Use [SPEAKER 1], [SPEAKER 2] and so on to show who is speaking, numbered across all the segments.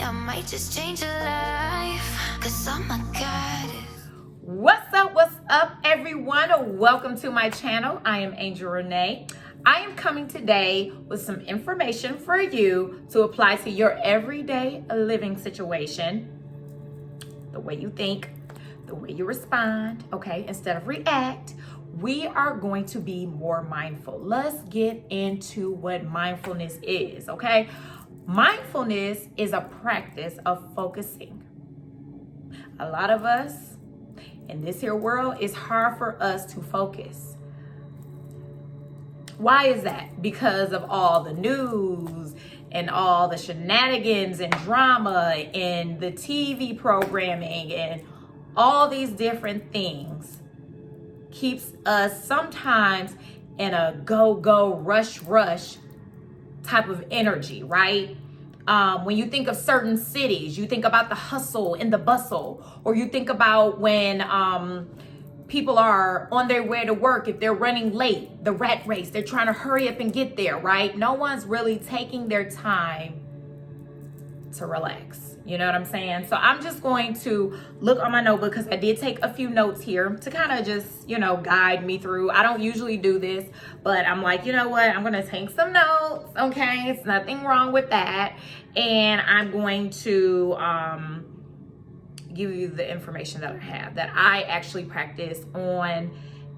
[SPEAKER 1] I might just change your life. Cause oh my God.
[SPEAKER 2] What's up, everyone? Welcome to my channel. I am Angel Renee. I am coming today with some information for you to apply to your everyday living situation. The way you think, the way you respond, okay? Instead of react, we are going to be more mindful. Let's get into what mindfulness is, okay? Mindfulness is a practice of focusing. A lot of us in this here world, it's hard for us to focus. Why is that? Because of all the news and all the shenanigans and drama and the TV programming and all these different things keeps us sometimes in a go, rush type of energy, right? When you think of certain cities, you think about the hustle and the bustle, or you think about when people are on their way to work, if they're running late, the rat race, they're trying to hurry up and get there, right? No one's really taking their time to relax. You know what I'm saying? So I'm just going to look on my notebook because I did take a few notes here to kind of just, guide me through. I don't usually do this, but I'm like, you know what? I'm going to take some notes. Okay. It's nothing wrong with that. And I'm going to give you the information that I have that I actually practice on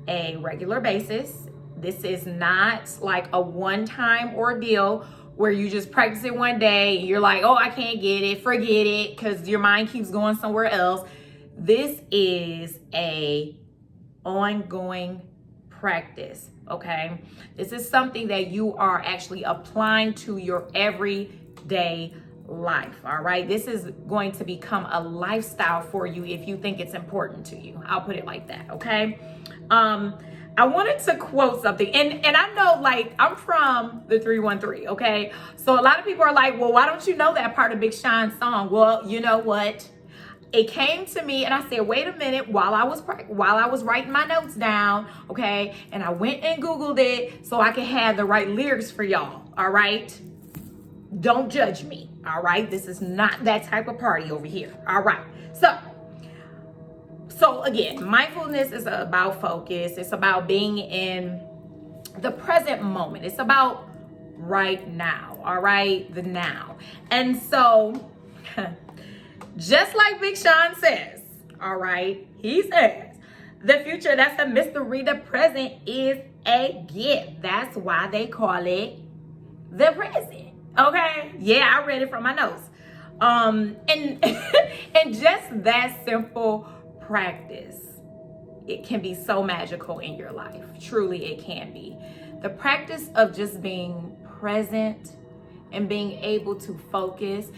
[SPEAKER 2] a regular basis. This is not like a one-time ordeal where you just practice it one day and you're like, oh, I can't get it, forget it, because your mind keeps going somewhere else. This is a ongoing practice, okay? This is something that you are actually applying to your everyday life, all right? This is going to become a lifestyle for you if you think it's important to you. I'll put it like that, okay? I wanted to quote something, and I know, like, I'm from the 313, okay? So a lot of people are like, well, why don't you know that part of Big Sean's song? Well, you know what? It came to me, and I said, wait a minute, while I was writing my notes down, okay? And I went and Googled it so I could have the right lyrics for y'all, all right? Don't judge me, all right? This is not that type of party over here, all right? So again, mindfulness is about focus. It's about being in the present moment. It's about right now, all right? The now. And so, just like Big Sean says, all right? He says, the future, that's a mystery. The present is a gift. That's why they call it the present, okay? Yeah, I read it from my notes. And and just that simple practice, it can be so magical in your life. Truly, it can be. The practice of just being present and being able to focus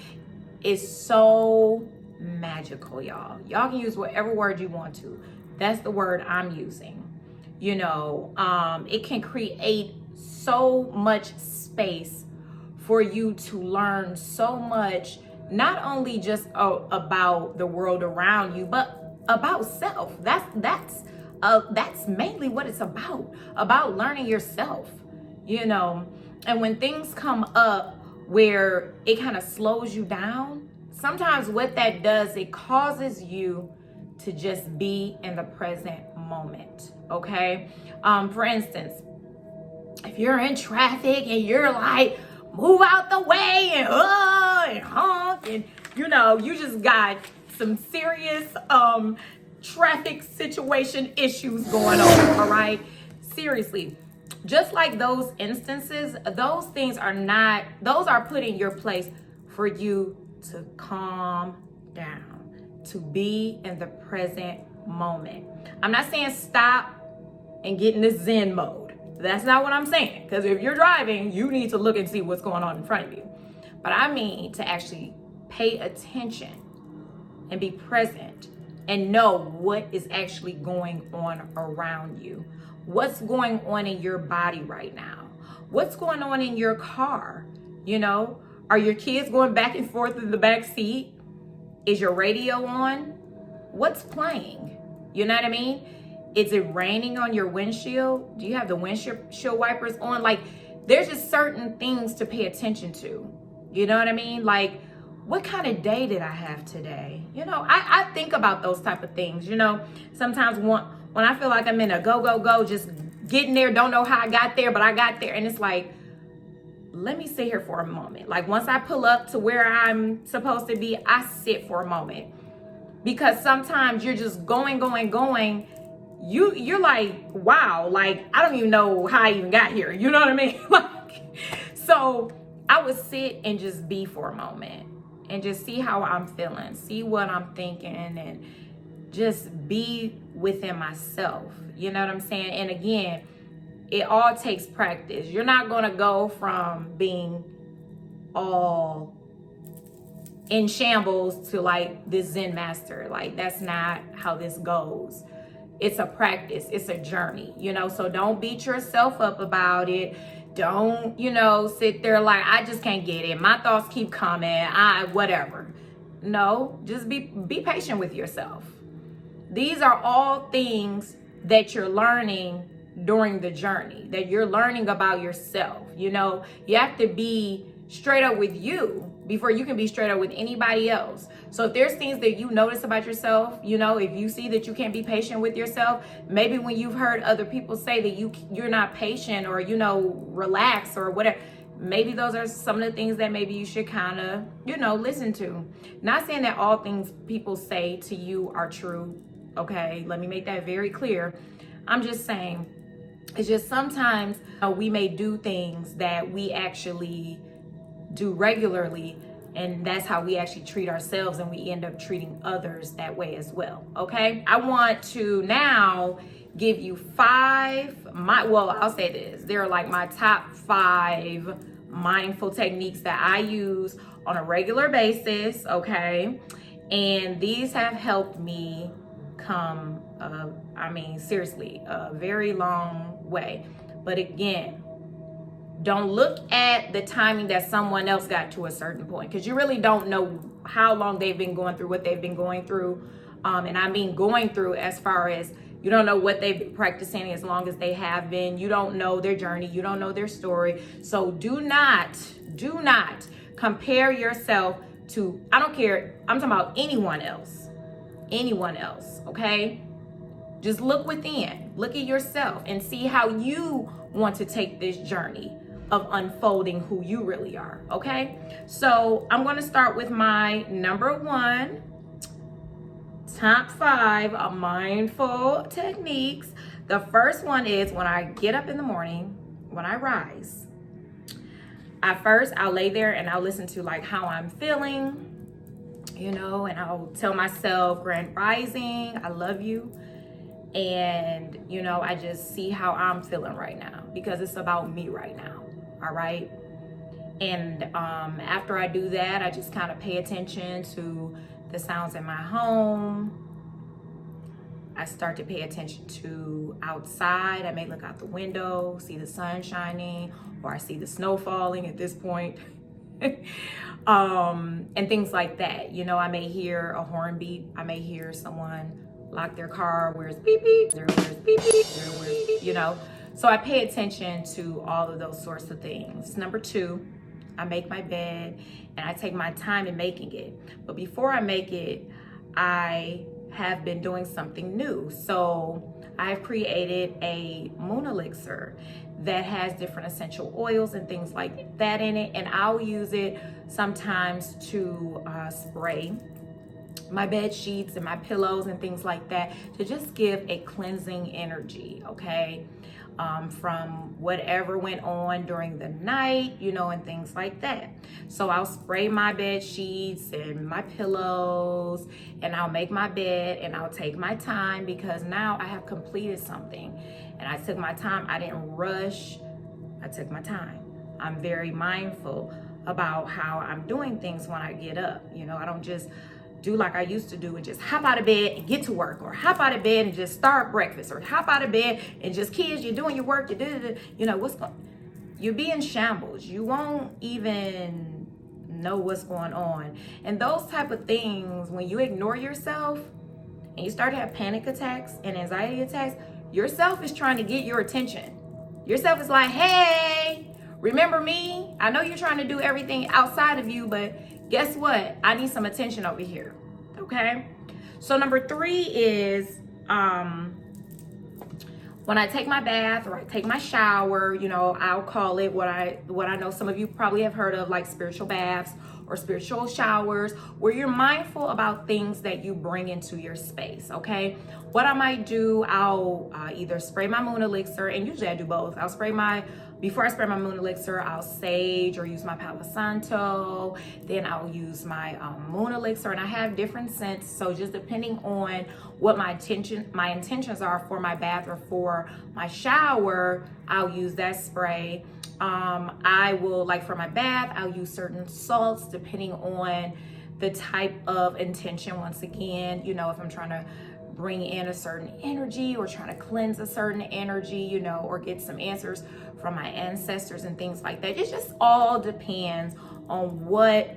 [SPEAKER 2] is so magical, y'all. Y'all can use whatever word you want to. That's the word I'm using. It can create so much space for you to learn so much, not only just about the world around you, but about self. That's mainly what it's about learning yourself, and when things come up where it kind of slows you down, sometimes what that does, it causes you to just be in the present moment, okay? For instance, if you're in traffic and you're like, move out the way and honk, and you just got some serious traffic situation issues going on, all right? Seriously, just like those instances, those are put in your place for you to calm down, to be in the present moment. I'm not saying stop and get in this Zen mode. That's not what I'm saying, because if you're driving, you need to look and see what's going on in front of you. But I mean to actually pay attention and be present and know what is actually going on around you. What's going on in your body right now? What's going on in your car? Are your kids going back and forth in the back seat? Is your radio on? What's playing? You know what I mean? Is it raining on your windshield? Do you have the windshield wipers on? Like, there's just certain things to pay attention to. You know what I mean? Like, what kind of day did I have today? You know, I think about those type of things. You know, sometimes when I feel like I'm in a go, just getting there, don't know how I got there, but I got there. And it's like, let me sit here for a moment. Like once I pull up to where I'm supposed to be, I sit for a moment. Because sometimes you're just going. You're like, wow, like I don't even know how I even got here. You know what I mean? So I would sit and just be for a moment and just see how I'm feeling, see what I'm thinking, and just be within myself. You know what I'm saying? And again, it all takes practice. You're not gonna go from being all in shambles to like this Zen master. Like that's not how this goes. It's a practice, it's a journey, you know, so don't beat yourself up about it. Don't, you know, sit there like, I just can't get it. My thoughts keep coming, whatever. No, just be patient with yourself. These are all things that you're learning during the journey, that you're learning about yourself. You know, you have to be straight up with you before you can be straight up with anybody else. So if there's things that you notice about yourself, you know, if you see that you can't be patient with yourself, maybe when you've heard other people say that you're not patient or, you know, relax or whatever, maybe those are some of the things that maybe you should kind of, you know, listen to. Not saying that all things people say to you are true. Okay, let me make that very clear. I'm just saying, it's just sometimes we may do things that we actually do regularly, and that's how we actually treat ourselves, and we end up treating others that way as well. Okay, I want to now give you I'll say this, they're like my top 5 mindful techniques that I use on a regular basis. Okay, and these have helped me come seriously, a very long way. But again, don't look at the timing that someone else got to a certain point, because you really don't know how long they've been going through what they've been going through. And I mean going through as far as you don't know what they've been practicing as long as they have been. You don't know their journey. You don't know their story. So do not compare yourself to, I don't care, I'm talking about anyone else, okay? Just look within, look at yourself and see how you want to take this journey of unfolding who you really are, okay? So I'm gonna start with my number 1, top 5 of mindful techniques. The first one is when I get up in the morning, when I rise, I'll lay there and I'll listen to like how I'm feeling, you know, and I'll tell myself, Grand Rising, I love you. And, you know, I just see how I'm feeling right now, because it's about me right now. All right. And after I do that, I just kind of pay attention to the sounds in my home. I start to pay attention to outside. I may look out the window, see the sun shining, or I see the snow falling at this point. And things like that. You know, I may hear a horn beep. I may hear someone lock their car, where's beep beep, where's beep beep, you know. So I pay attention to all of those sorts of things. Number 2, I make my bed and I take my time in making it. But before I make it, I have been doing something new. So I've created a moon elixir that has different essential oils and things like that in it. And I'll use it sometimes to spray my bed sheets and my pillows and things like that, to just give a cleansing energy, okay? From whatever went on during the night, you know, and things like that. So I'll spray my bed sheets and my pillows, and I'll make my bed, and I'll take my time, because now I have completed something. And I took my time. I didn't rush. I took my time. I'm very mindful about how I'm doing things when I get up. You know, I don't just do like I used to do and just hop out of bed and get to work, or hop out of bed and just start breakfast, or hop out of bed and just, kids, you're doing your work, you know, you'll be in shambles. You won't even know what's going on. And those type of things, when you ignore yourself and you start to have panic attacks and anxiety attacks, yourself is trying to get your attention. Yourself is like, hey, remember me? I know you're trying to do everything outside of you, but guess what? I need some attention over here. Okay. So number 3 is when I take my bath or I take my shower, you know, I'll call it what I know some of you probably have heard of, like spiritual baths or spiritual showers, where you're mindful about things that you bring into your space. Okay. What I might do, I'll either spray my moon elixir, and usually I do both. Before I spray my moon elixir, I'll sage or use my Palo Santo. Then I'll use my moon elixir, and I have different scents. So just depending on what my intentions are for my bath or for my shower, I'll use that spray. I will, like for my bath, I'll use certain salts depending on the type of intention. Once again, you know, if I'm trying to bring in a certain energy or trying to cleanse a certain energy, you know, or get some answers from my ancestors and things like that. It just all depends on what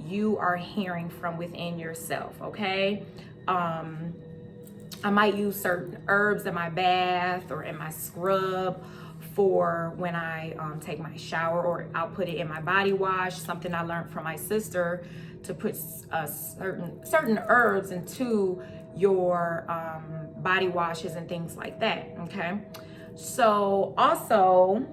[SPEAKER 2] you are hearing from within yourself. Okay. I might use certain herbs in my bath or in my scrub for when I take my shower, or I'll put it in my body wash. Something I learned from my sister, to put certain herbs into your body washes and things like that. Okay. So also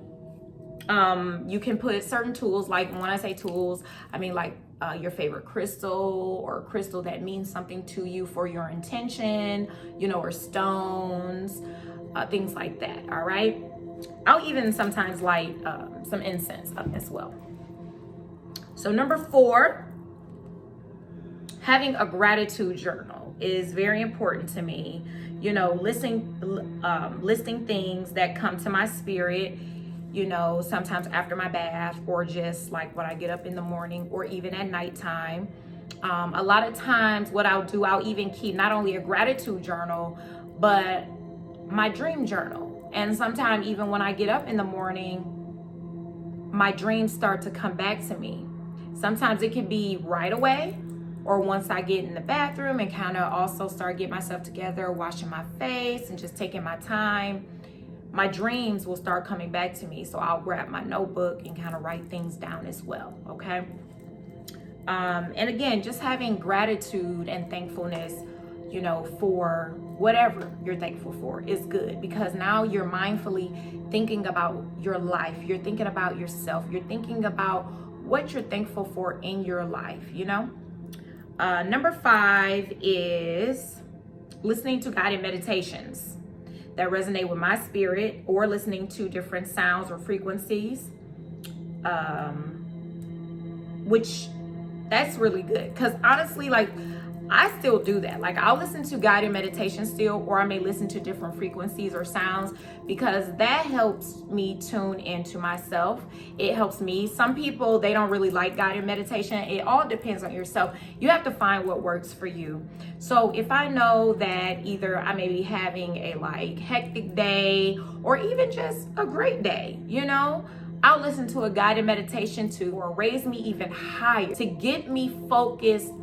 [SPEAKER 2] you can put certain tools, like when I say tools, I mean like your favorite crystal, or crystal that means something to you for your intention, you know, or stones, things like that. All right. I'll even sometimes light some incense up as well. So number 4, having a gratitude journal is very important to me. You know, listing things that come to my spirit, you know, sometimes after my bath, or just like when I get up in the morning, or even at nighttime. A lot of times what I'll do, I'll even keep not only a gratitude journal, but my dream journal. And sometimes even when I get up in the morning, my dreams start to come back to me. Sometimes it can be right away, or once I get in the bathroom and kind of also start getting myself together, washing my face and just taking my time, my dreams will start coming back to me. So I'll grab my notebook and kind of write things down as well. Okay. And again, just having gratitude and thankfulness, you know, for whatever you're thankful for is good, because now you're mindfully thinking about your life. You're thinking about yourself. You're thinking about what you're thankful for in your life, you know? Number 5 is listening to guided meditations that resonate with my spirit, or listening to different sounds or frequencies, which that's really good. Because honestly, like, I still do that. Like, I'll listen to guided meditation still, or I may listen to different frequencies or sounds, because that helps me tune into myself. It helps me. Some people, they don't really like guided meditation. It all depends on yourself. You have to find what works for you. So if I know that either I may be having a like hectic day, or even just a great day, you know, I'll listen to a guided meditation to or raise me even higher, to get me focused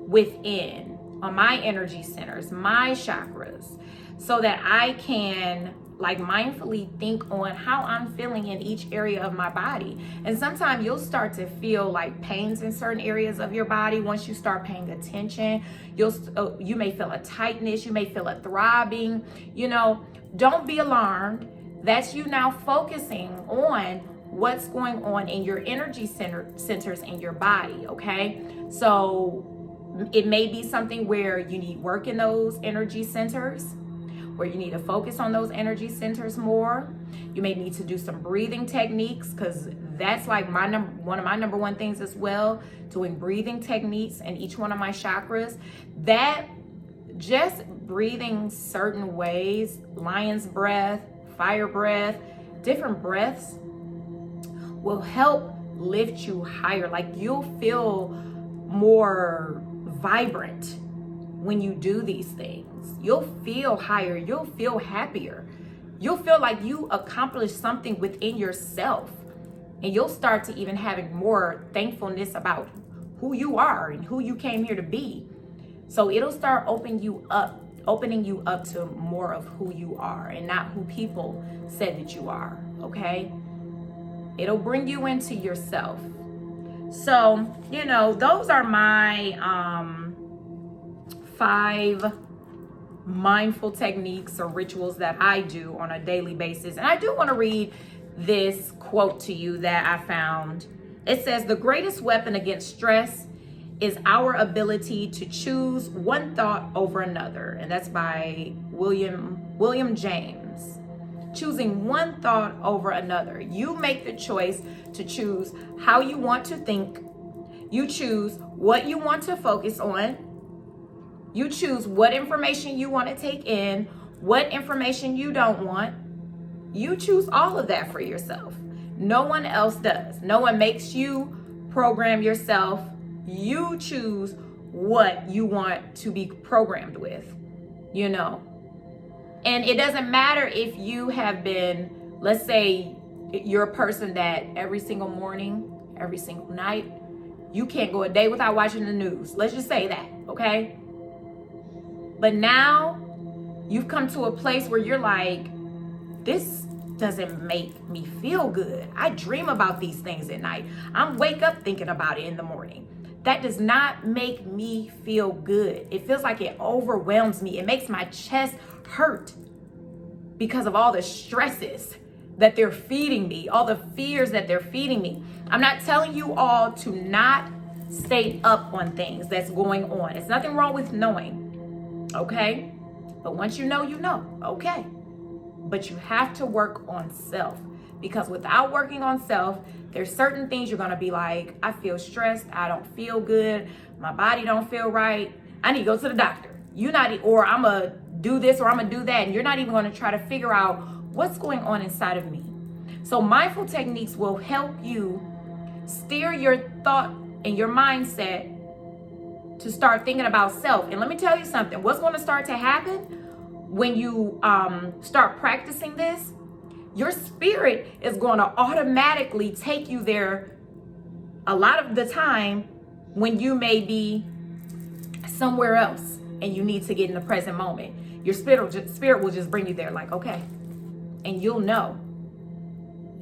[SPEAKER 2] within on my energy centers, my chakras, so that I can like mindfully think on how I'm feeling in each area of my body. And sometimes you'll start to feel like pains in certain areas of your body. Once you start paying attention, you may feel a tightness, you may feel a throbbing. You know, don't be alarmed. That's you now focusing on what's going on in your energy centers in your body. Okay, so it may be something where you need work in those energy centers, where you need to focus on those energy centers more. You may need to do some breathing techniques, because that's like one of my number one things as well, doing breathing techniques in each one of my chakras. That just breathing certain ways, lion's breath, fire breath, different breaths will help lift you higher. Like, you'll feel more vibrant when you do these things. You'll feel higher. You'll feel happier. You'll feel like you accomplished something within yourself, and you'll start to even having more thankfulness about who you are and who you came here to be. So it'll start opening you up to more of who you are, and not who people said that you are. Okay, it'll bring you into yourself. So, those are my 5 mindful techniques or rituals that I do on a daily basis. And I do want to read this quote to you that I found. It says, "The greatest weapon against stress is our ability to choose one thought over another." And that's by William James. Choosing one thought over another. You make the choice to choose how you want to think. You choose what you want to focus on. You choose what information you want to take in, what information you don't want. You choose all of that for yourself. No one else does. No one makes you program yourself. You choose what you want to be programmed with, And it doesn't matter if you have been, let's say you're a person that every single morning, every single night, you can't go a day without watching the news. Let's just say that, okay? But now you've come to a place where you're like, this doesn't make me feel good. I dream about these things at night. I wake up thinking about it in the morning. That does not make me feel good. It feels like it overwhelms me. It makes my chest hurt because of all the stresses that they're feeding me, all the fears that they're feeding me. I'm not telling you all to not stay up on things that's going on. It's nothing wrong with knowing, okay? But once you know, okay. But you have to work on self, because without working on self, there's certain things you're gonna be like, I feel stressed, I don't feel good, my body don't feel right, I need to go to the doctor. Or I'm gonna do this or I'm gonna do that, and you're not even gonna try to figure out what's going on inside of me. So mindful techniques will help you steer your thought and your mindset to start thinking about self. And let me tell you something, what's gonna start to happen when you start practicing this, your spirit is going to automatically take you there a lot of the time when you may be somewhere else and you need to get in the present moment. Your spirit will just bring you there, like, okay, and you'll know.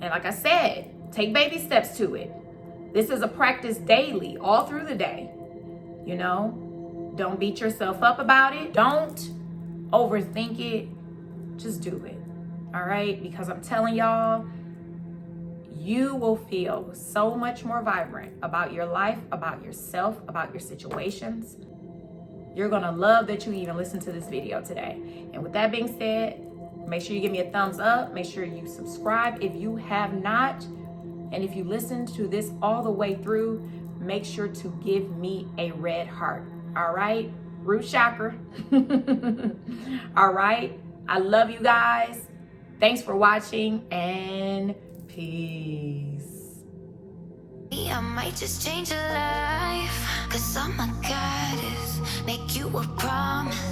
[SPEAKER 2] And like I said, take baby steps to it. This is a practice daily, all through the day. Don't beat yourself up about it. Don't overthink it. Just do it. All right? Because I'm telling y'all, you will feel so much more vibrant about your life, about yourself, about your situations. You're going to love that you even listened to this video today. And with that being said, make sure you give me a thumbs up. Make sure you subscribe if you have not. And if you listened to this all the way through, make sure to give me a red heart. All right? Root chakra. All right? I love you guys. Thanks for watching, and peace.
[SPEAKER 1] I might just change your life, 'cause I'm a goddess. Make you a promise.